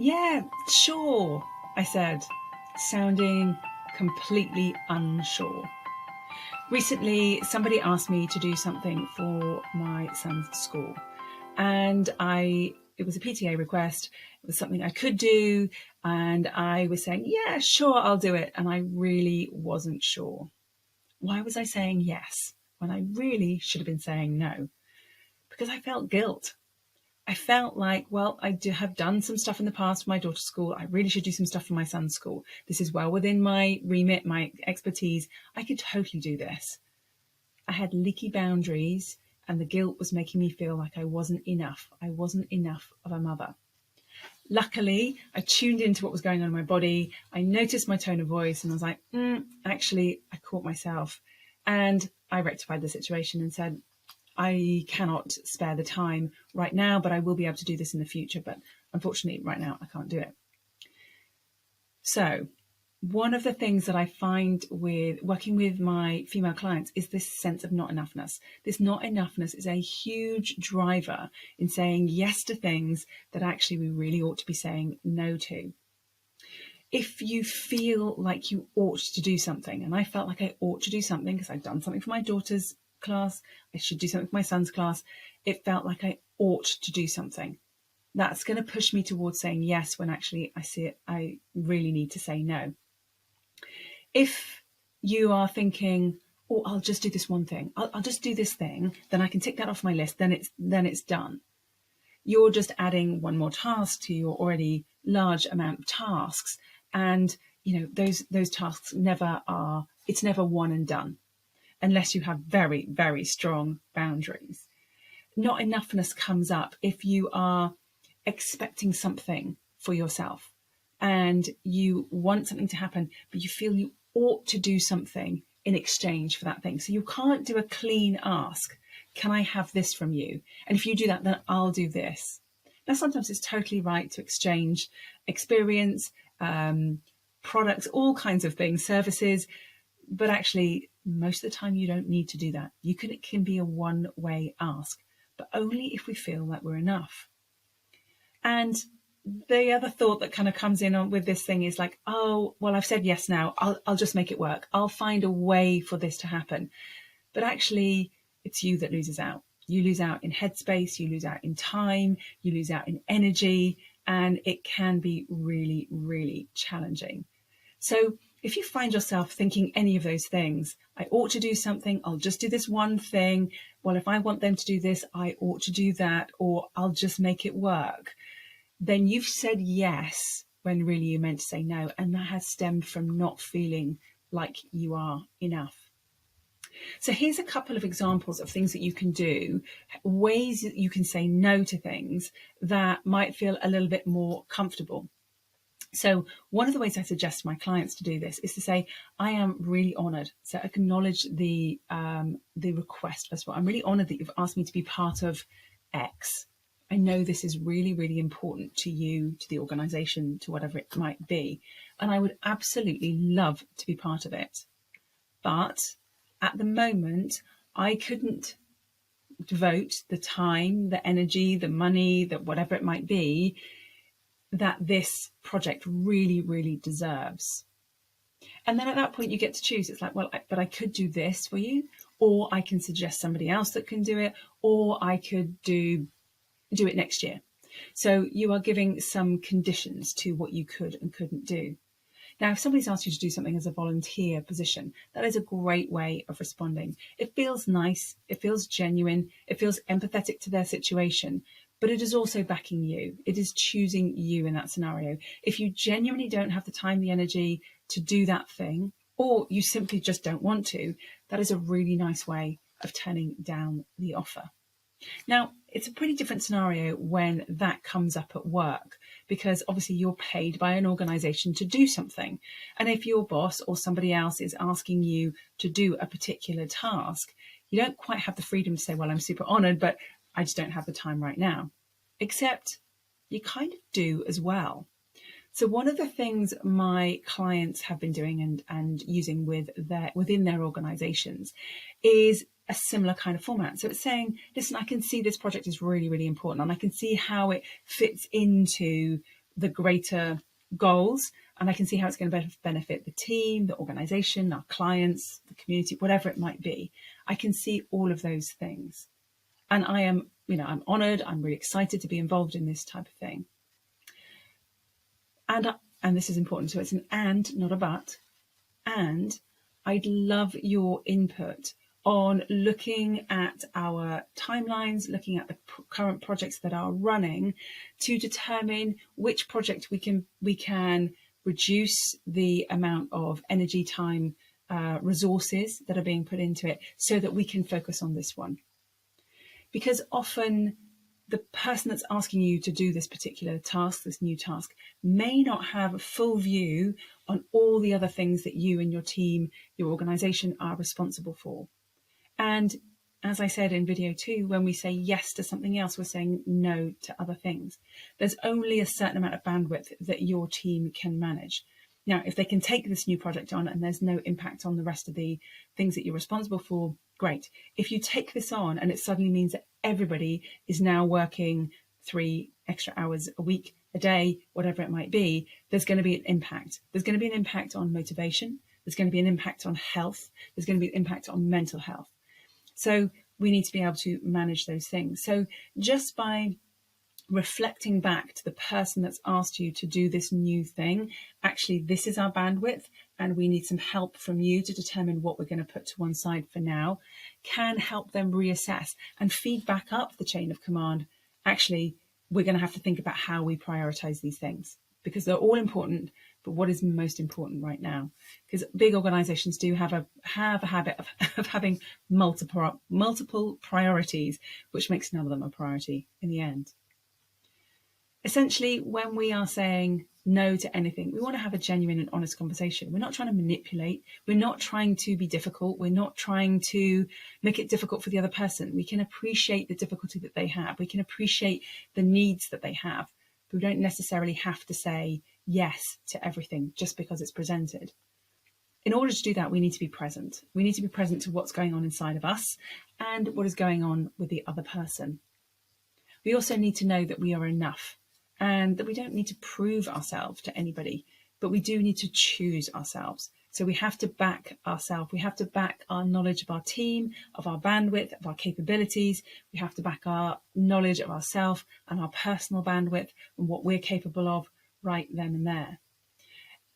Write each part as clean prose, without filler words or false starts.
Yeah, sure, I said, sounding completely unsure. Recently, somebody asked me to do something for my son's school, and it was a PTA request. It was something I could do, and I was saying, yeah, sure, I'll do it. And I really wasn't sure. Why was I saying yes when I really should have been saying no? Because I felt guilt. I felt like, well, I have done some stuff in the past for my daughter's school. I really should do some stuff for my son's school. This is well within my remit, my expertise. I could totally do this. I had leaky boundaries, and the guilt was making me feel like I wasn't enough. I wasn't enough of a mother. Luckily, I tuned into what was going on in my body. I noticed my tone of voice, and I was like, actually, I caught myself. And I rectified the situation and said, I cannot spare the time right now, but I will be able to do this in the future. But unfortunately, right now, I can't do it. So one of the things that I find with working with my female clients is this sense of not enoughness. This not enoughness is a huge driver in saying yes to things that actually we really ought to be saying no to. If you feel like you ought to do something, and I felt like I ought to do something because I'd done something for my daughter's class, I should do something for my son's class, it felt like I ought to do something. That's going to push me towards saying yes when actually I see it, I really need to say no. If you are thinking, oh, I'll just do this one thing, I'll just do this thing, then I can tick that off my list, then it's done. You're just adding one more task to your already large amount of tasks, and those tasks it's never one and done unless you have very, very strong boundaries. Not enoughness comes up if you are expecting something for yourself and you want something to happen, but you feel you ought to do something in exchange for that thing. So you can't do a clean ask. Can I have this from you? And if you do that, then I'll do this. Now, sometimes it's totally right to exchange experience, products, all kinds of things, services, but actually, most of the time you don't need to do that. It can be a one-way ask, but only if we feel that we're enough. And the other thought that kind of comes in on with this thing is like, oh, well, I've said yes now. I'll just make it work. I'll find a way for this to happen. But actually, it's you that loses out. You lose out in headspace, you lose out in time, you lose out in energy, and it can be really, really challenging. So if you find yourself thinking any of those things, I ought to do something, I'll just do this one thing, well, if I want them to do this, I ought to do that, or I'll just make it work, then you've said yes when really you meant to say no, and that has stemmed from not feeling like you are enough. So here's a couple of examples of things that you can do, ways that you can say no to things that might feel a little bit more comfortable. So one of the ways I suggest to my clients to do this is to say, I am really honoured. So acknowledge the request first of all. I'm really honoured that you've asked me to be part of X. I know this is really, really important to you, to the organisation, to whatever it might be. And I would absolutely love to be part of it. But at the moment, I couldn't devote the time, the energy, the money, that whatever it might be, that this project really, really deserves. And then at that point you get to choose. It's like, well, but I could do this for you, or I can suggest somebody else that can do it, or I could do it next year. So you are giving some conditions to what you could and couldn't do. Now, if somebody's asked you to do something as a volunteer position, that is a great way of responding. It feels nice, it feels genuine, it feels empathetic to their situation, but it is also backing you. It is choosing you in that scenario. If you genuinely don't have the time, the energy to do that thing, or you simply just don't want to, that is a really nice way of turning down the offer. Now, it's a pretty different scenario when that comes up at work, because obviously you're paid by an organisation to do something. And if your boss or somebody else is asking you to do a particular task, you don't quite have the freedom to say, well, I'm super honoured, but I just don't have the time right now. Except you kind of do as well. So one of the things my clients have been doing and using within their organisations is a similar kind of format. So it's saying, listen, I can see this project is really, really important, and I can see how it fits into the greater goals, and I can see how it's going to benefit the team, the organization, our clients, the community, whatever it might be. I can see all of those things. And I am, I'm honored, I'm really excited to be involved in this type of thing. And this is important, so it's an and, not a but. And I'd love your input on looking at our timelines, looking at the current projects that are running, to determine which project we can reduce the amount of energy, time, resources that are being put into it, so that we can focus on this one. Because often the person that's asking you to do this particular task, this new task, may not have a full view on all the other things that you and your team, your organization are responsible for. And as I said in video 2, when we say yes to something else, we're saying no to other things. There's only a certain amount of bandwidth that your team can manage. Now, if they can take this new project on and there's no impact on the rest of the things that you're responsible for, great. If you take this on and it suddenly means that everybody is now working 3 extra hours a week, a day, whatever it might be, there's going to be an impact. There's going to be an impact on motivation. There's going to be an impact on health. There's going to be an impact on mental health. So we need to be able to manage those things. So just by reflecting back to the person that's asked you to do this new thing, actually, this is our bandwidth and we need some help from you to determine what we're going to put to one side for now, can help them reassess and feed back up the chain of command. Actually, we're going to have to think about how we prioritize these things, because they're all important, but what is most important right now? Because big organizations do have a habit of having multiple priorities, which makes none of them a priority in the end. Essentially, when we are saying no to anything, we want to have a genuine and honest conversation. We're not trying to manipulate. We're not trying to be difficult. We're not trying to make it difficult for the other person. We can appreciate the difficulty that they have. We can appreciate the needs that they have. But we don't necessarily have to say yes to everything just because it's presented. In order to do that, we need to be present. We need to be present to what's going on inside of us and what is going on with the other person. We also need to know that we are enough, and that we don't need to prove ourselves to anybody, but we do need to choose ourselves. So we have to back ourselves. We have to back our knowledge of our team, of our bandwidth, of our capabilities. We have to back our knowledge of ourselves and our personal bandwidth and what we're capable of right then and there.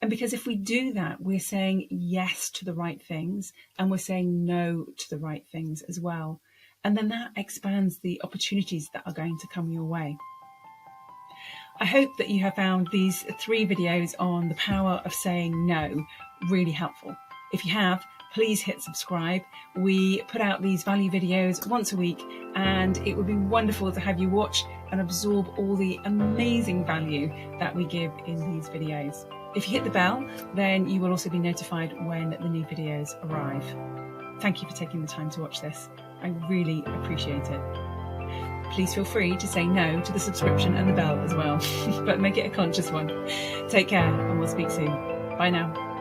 And because if we do that, we're saying yes to the right things and we're saying no to the right things as well. And then that expands the opportunities that are going to come your way. I hope that you have found these 3 videos on the power of saying no really helpful. If you have, please hit subscribe. We put out these value videos once a week, and it would be wonderful to have you watch and absorb all the amazing value that we give in these videos. If you hit the bell, then you will also be notified when the new videos arrive. Thank you for taking the time to watch this. I really appreciate it. Please feel free to say no to the subscription and the bell as well, but make it a conscious one. Take care and we'll speak soon. Bye now.